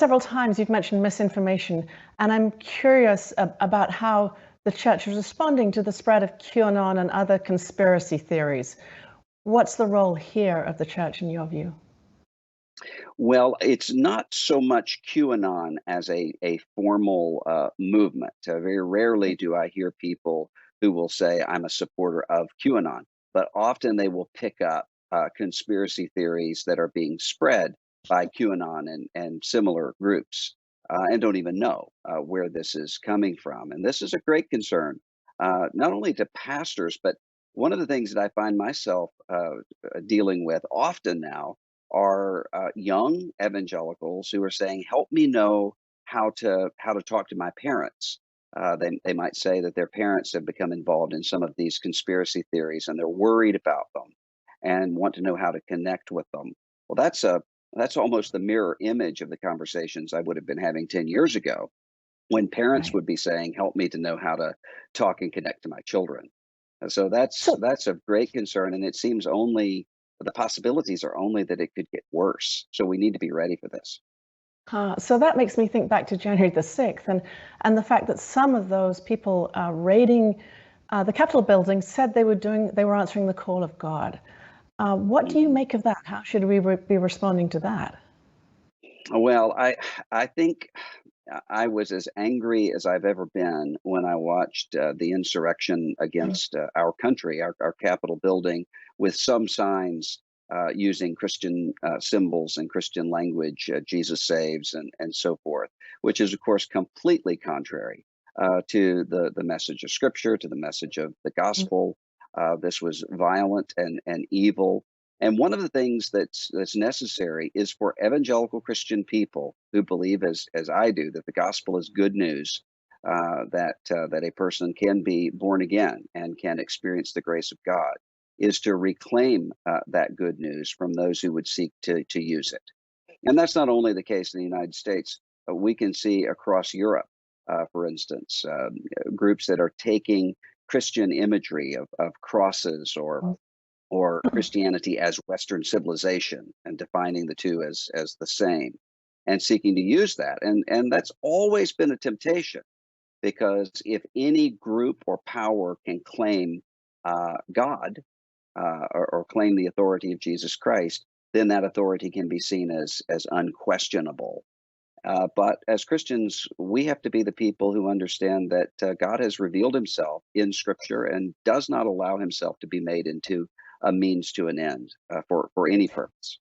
several times you've mentioned misinformation, and I'm curious about how the church is responding to the spread of QAnon and other conspiracy theories. What's the role here of the church in your view? Well, it's not so much QAnon as a formal movement. Very rarely do I hear people who will say, I'm a supporter of QAnon, but often they will pick up conspiracy theories that are being spread by QAnon and similar groups and don't even know where this is coming from. And this is a great concern, not only to pastors, but one of the things that I find myself dealing with often now are young evangelicals who are saying, "Help me know how to talk to my parents." They might say that their parents have become involved in some of these conspiracy theories, and they're worried about them, and want to know how to connect with them. Well, that's almost the mirror image of the conversations I would have been having 10 years ago, when parents Right. would be saying, "Help me to know how to talk and connect to my children." And so So, that's of great concern, and it seems only the possibilities are only that it could get worse. So we need to be ready for this. so that makes me think back to January the 6th and the fact that some of those people raiding the Capitol building said they were answering the call of God. What do you Mhm. make of that? How should we be responding to that? Well, I think I was as angry as I've ever been when I watched the insurrection against our country, our Capitol building, with some signs using Christian symbols and Christian language, Jesus saves, and so forth, which is, of course, completely contrary to the message of Scripture, to the message of the gospel. This was violent and evil. And one of the things that's necessary is for evangelical Christian people who believe, as I do, that the gospel is good news, that a person can be born again and can experience the grace of God, is to reclaim that good news from those who would seek to use it. And that's not only the case in the United States. We can see across Europe, for instance, groups that are taking Christian imagery of crosses or Christianity as Western civilization and defining the two as the same and seeking to use that. And that's always been a temptation, because if any group or power can claim God, or claim the authority of Jesus Christ, then that authority can be seen as unquestionable. But as Christians, we have to be the people who understand that God has revealed himself in Scripture and does not allow himself to be made into a means to an end for any purpose.